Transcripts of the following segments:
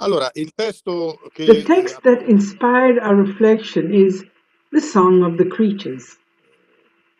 The text that inspired our reflection is The Song of the Creatures.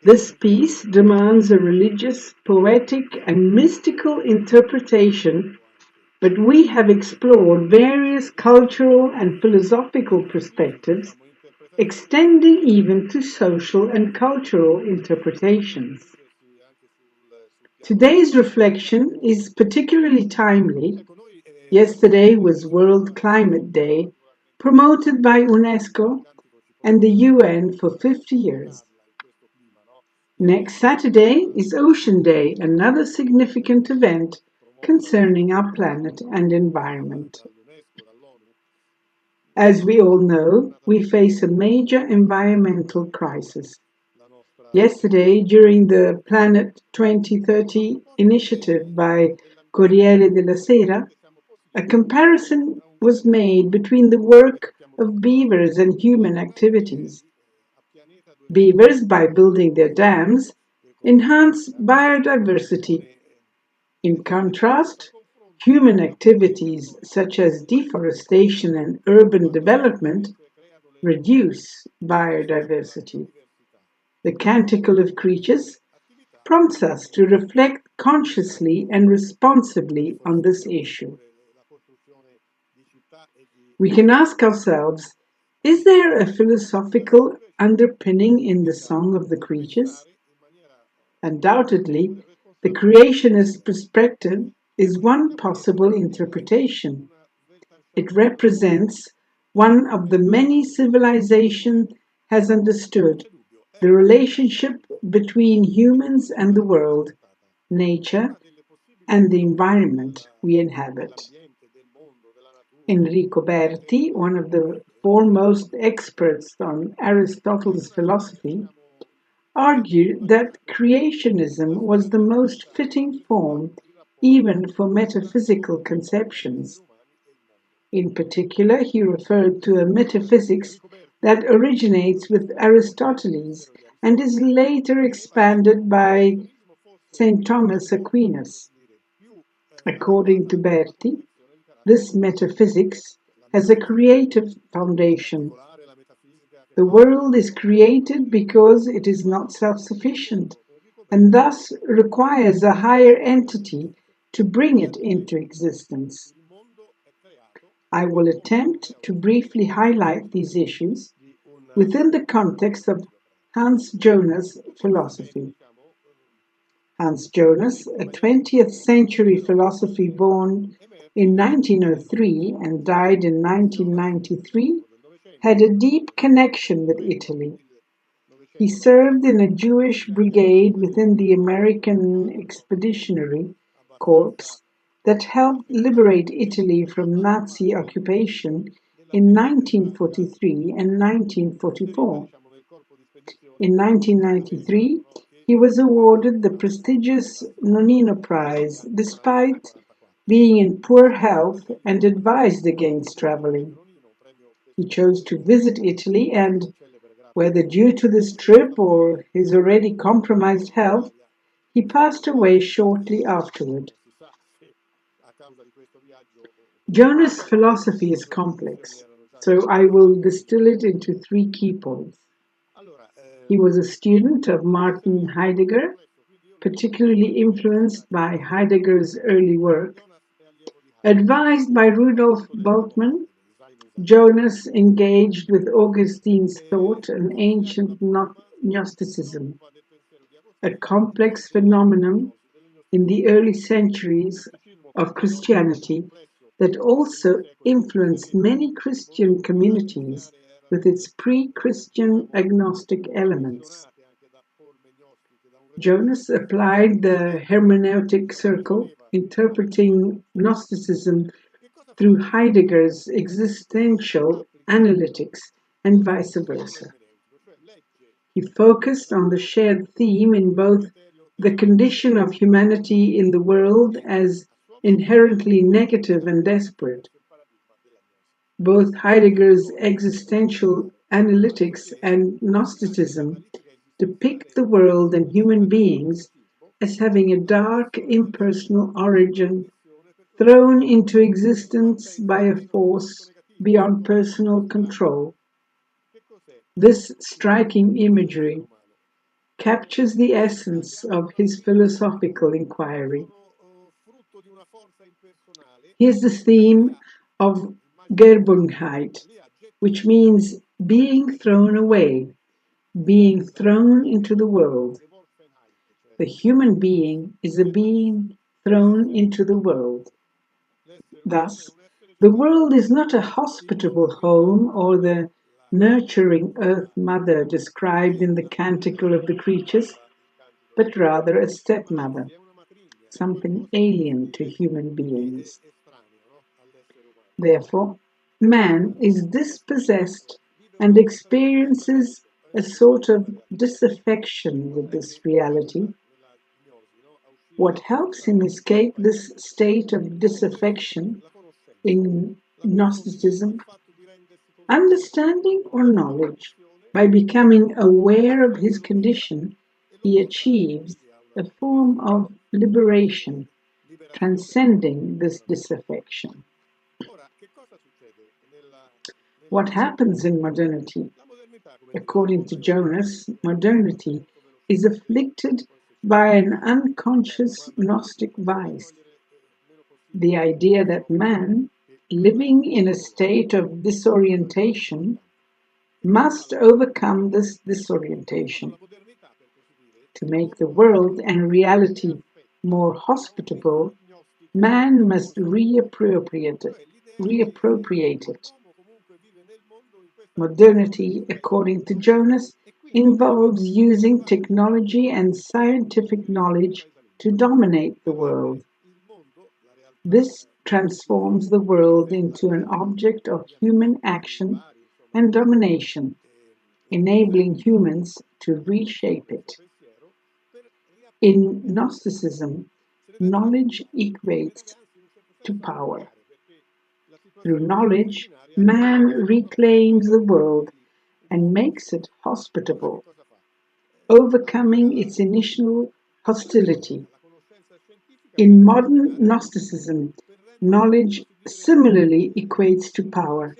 This piece demands a religious, poetic, and mystical interpretation, but we have explored various cultural and philosophical perspectives, extending even to social and cultural interpretations. Today's reflection is particularly timely. Yesterday was World Climate Day, promoted by UNESCO and the UN for 50 years. Next Saturday is Ocean Day, another significant event concerning our planet and environment. As we all know, we face a major environmental crisis. Yesterday, during the Planet 2030 initiative by Corriere della Sera, a comparison was made between the work of beavers and human activities. Beavers, by building their dams, enhance biodiversity. In contrast, human activities such as deforestation and urban development reduce biodiversity. The Canticle of Creatures prompts us to reflect consciously and responsibly on this issue. We can ask ourselves, is there a philosophical underpinning in the Song of the Creatures? Undoubtedly, the creationist perspective is one possible interpretation. It represents one of the many civilization has understood, the relationship between humans and the world, nature, and the environment we inhabit. Enrico Berti, one of the foremost experts on Aristotle's philosophy, argued that creationism was the most fitting form even for metaphysical conceptions. In particular, he referred to a metaphysics that originates with Aristoteles and is later expanded by St. Thomas Aquinas. According to Berti, this metaphysics has a creative foundation. The world is created because it is not self-sufficient and thus requires a higher entity to bring it into existence. I will attempt to briefly highlight these issues within the context of Hans Jonas' philosophy. Hans Jonas, a 20th century philosopher born in 1903 and died in 1993, had a deep connection with Italy. He served in a Jewish brigade within the American Expeditionary Corps that helped liberate Italy from Nazi occupation in 1943 and 1944. In 1993, he was awarded the prestigious Nonino Prize despite being in poor health and advised against traveling. He chose to visit Italy and, whether due to this trip or his already compromised health, he passed away shortly afterward. Jonas' philosophy is complex, so I will distill it into 3 key points. He was a student of Martin Heidegger, particularly influenced by Heidegger's early work. Advised by Rudolf Bultmann, Jonas engaged with Augustine's thought and ancient Gnosticism, a complex phenomenon in the early centuries of Christianity that also influenced many Christian communities with its pre-Christian agnostic elements. Jonas applied the hermeneutic circle, interpreting Gnosticism through Heidegger's existential analytics and vice versa. He focused on the shared theme in both the condition of humanity in the world as inherently negative and desperate. Both Heidegger's existential analytics and Gnosticism depict the world and human beings as having a dark, impersonal origin thrown into existence by a force beyond personal control. This striking imagery captures the essence of his philosophical inquiry. Here's the theme of Geborgenheit, which means being thrown away, being thrown into the world. The human being is a being thrown into the world. Thus, the world is not a hospitable home or the nurturing earth mother described in the Canticle of the Creatures, but rather a stepmother, something alien to human beings. Therefore, man is dispossessed and experiences a sort of disaffection with this reality. What helps him escape this state of disaffection in Gnosticism? Understanding or knowledge. By becoming aware of his condition, he achieves a form of liberation, transcending this disaffection. What happens in modernity? According to Jonas, modernity is afflicted by an unconscious Gnostic vice, the idea that man, living in a state of disorientation, must overcome this disorientation. To make the world and reality more hospitable, man must reappropriate it. Modernity, according to Jonas, involves using technology and scientific knowledge to dominate the world. This transforms the world into an object of human action and domination, enabling humans to reshape it. In Gnosticism, knowledge equates to power. Through knowledge, man reclaims the world and makes it hospitable, overcoming its initial hostility. In modern Gnosticism, knowledge similarly equates to power,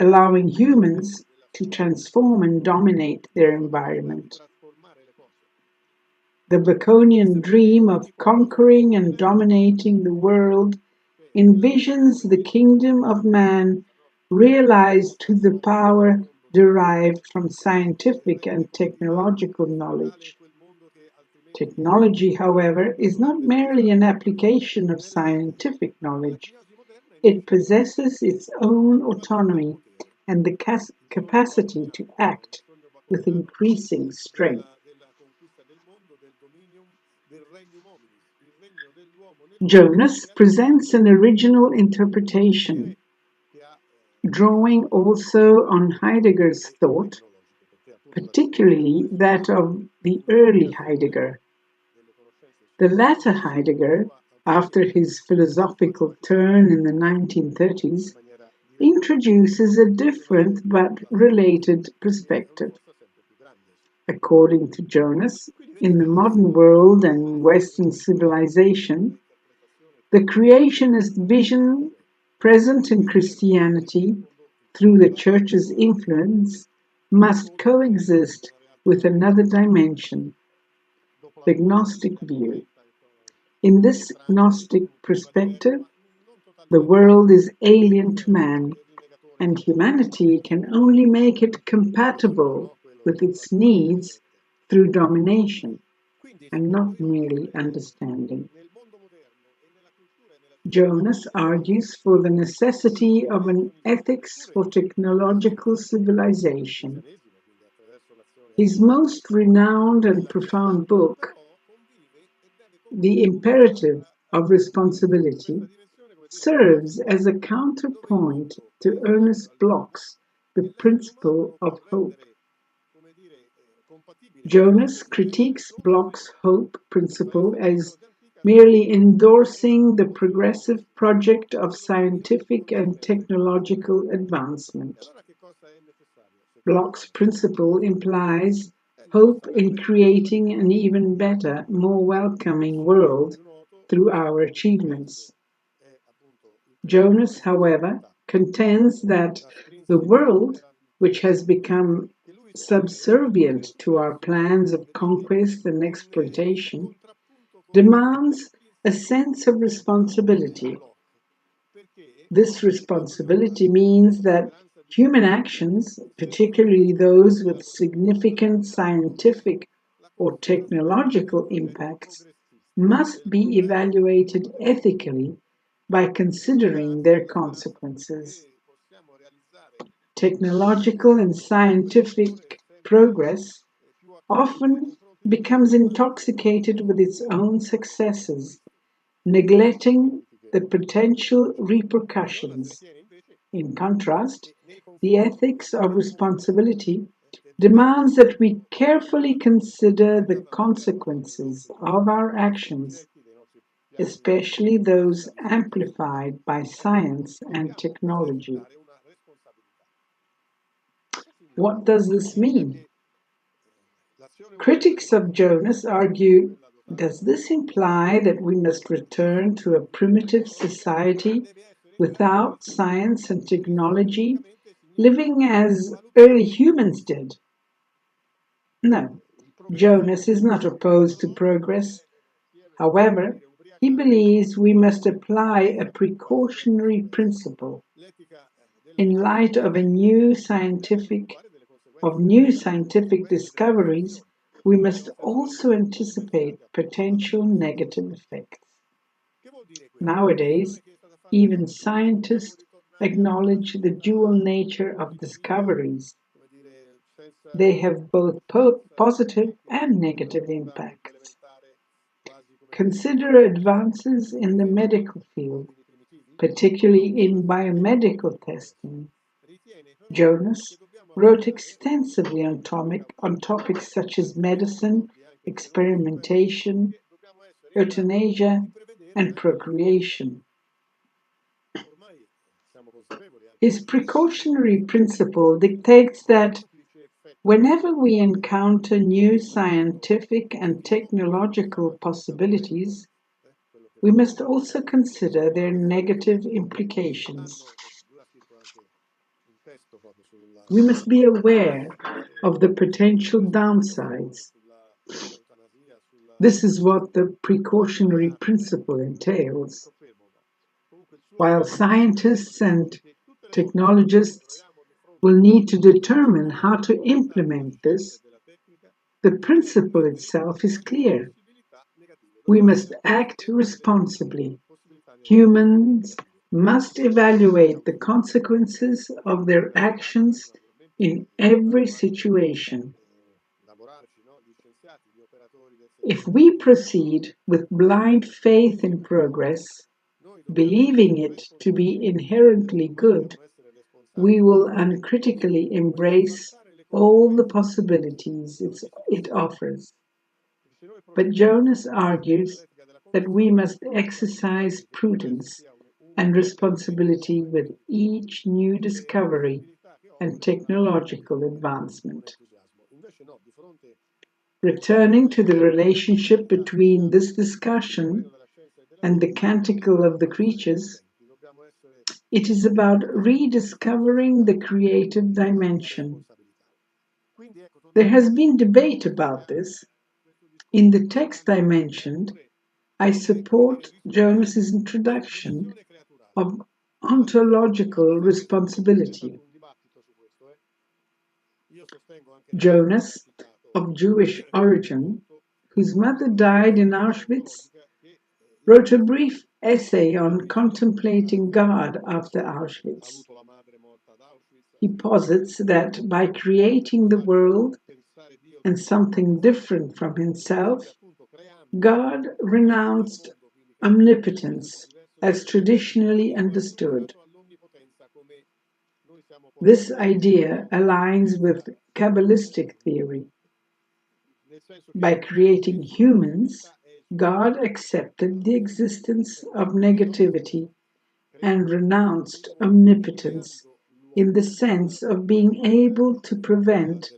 allowing humans to transform and dominate their environment. The Baconian dream of conquering and dominating the world envisions the kingdom of man realized through the power derived from scientific and technological knowledge. Technology, however, is not merely an application of scientific knowledge. It possesses its own autonomy and the capacity to act with increasing strength. Jonas presents an original interpretation, drawing also on Heidegger's thought, particularly that of the early Heidegger. The latter Heidegger, after his philosophical turn in the 1930s, introduces a different but related perspective. According to Jonas, in the modern world and Western civilization, the creationist vision present in Christianity through the Church's influence must coexist with another dimension, the Gnostic view. In this Gnostic perspective, the world is alien to man, and humanity can only make it compatible with its needs through domination and not merely understanding. Jonas argues for the necessity of an ethics for technological civilization. His most renowned and profound book, The Imperative of Responsibility, serves as a counterpoint to Ernest Bloch's The Principle of Hope. Jonas critiques Bloch's hope principle as merely endorsing the progressive project of scientific and technological advancement. Bloch's principle implies hope in creating an even better, more welcoming world through our achievements. Jonas, however, contends that the world, which has become subservient to our plans of conquest and exploitation, demands a sense of responsibility. This responsibility means that human actions, particularly those with significant scientific or technological impacts, must be evaluated ethically by considering their consequences. Technological and scientific progress often becomes intoxicated with its own successes, neglecting the potential repercussions. In contrast, the ethics of responsibility demands that we carefully consider the consequences of our actions, especially those amplified by science and technology. What does this mean? Critics of Jonas argue, does this imply that we must return to a primitive society without science and technology, living as early humans did? No, Jonas is not opposed to progress. However, he believes we must apply a precautionary principle in light of new scientific discoveries. We must also anticipate potential negative effects. Nowadays, even scientists acknowledge the dual nature of discoveries. They have both positive and negative impacts. Consider advances in the medical field, particularly in biomedical testing. Jonas wrote extensively on topics such as medicine, experimentation, euthanasia, and procreation. His precautionary principle dictates that whenever we encounter new scientific and technological possibilities, we must also consider their negative implications. We must be aware of the potential downsides. This is what the precautionary principle entails. While scientists and technologists will need to determine how to implement this, the principle itself is clear. We must act responsibly. Humans must evaluate the consequences of their actions in every situation. If we proceed with blind faith in progress, believing it to be inherently good, we will uncritically embrace all the possibilities it offers. But Jonas argues that we must exercise prudence and responsibility with each new discovery and technological advancement. Returning to the relationship between this discussion and the Canticle of the Creatures, it is about rediscovering the creative dimension. There has been debate about this. In the text I mentioned, I support Jonas's introduction of ontological responsibility. Jonas, of Jewish origin, whose mother died in Auschwitz, wrote a brief essay on contemplating God after Auschwitz. He posits that by creating the world and something different from himself, God renounced omnipotence as traditionally understood. This idea aligns with Kabbalistic theory. By creating humans, God accepted the existence of negativity and renounced omnipotence in the sense of being able to prevent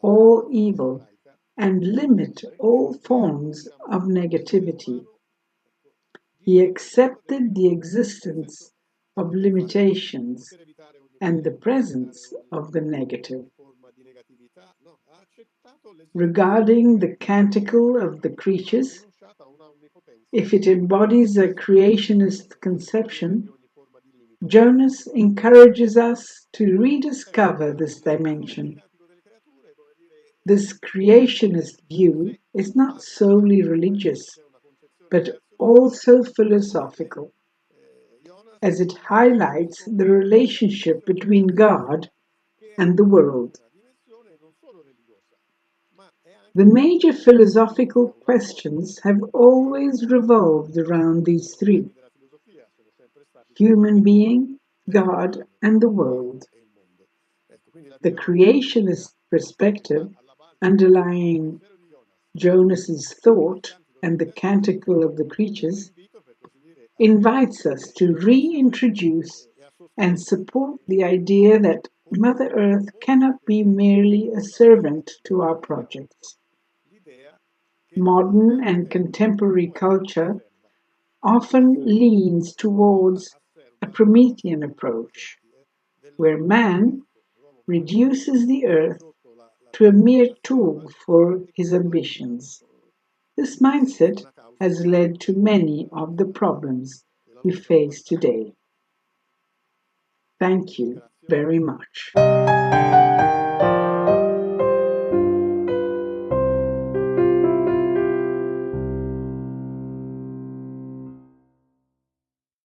all evil and limit all forms of negativity. He accepted the existence of limitations and the presence of the negative. Regarding the Canticle of the Creatures, if it embodies a creationist conception, Jonas encourages us to rediscover this dimension. This creationist view is not solely religious, but also philosophical, as it highlights the relationship between God and the world. The major philosophical questions have always revolved around these three: human being, God, and the world. The creationist perspective underlying Jonas's thought and the Canticle of the Creatures invites us to reintroduce and support the idea that Mother Earth cannot be merely a servant to our projects. Modern and contemporary culture often leans towards a Promethean approach, where man reduces the earth to a mere tool for his ambitions. This mindset has led to many of the problems we face today. Thank you very much.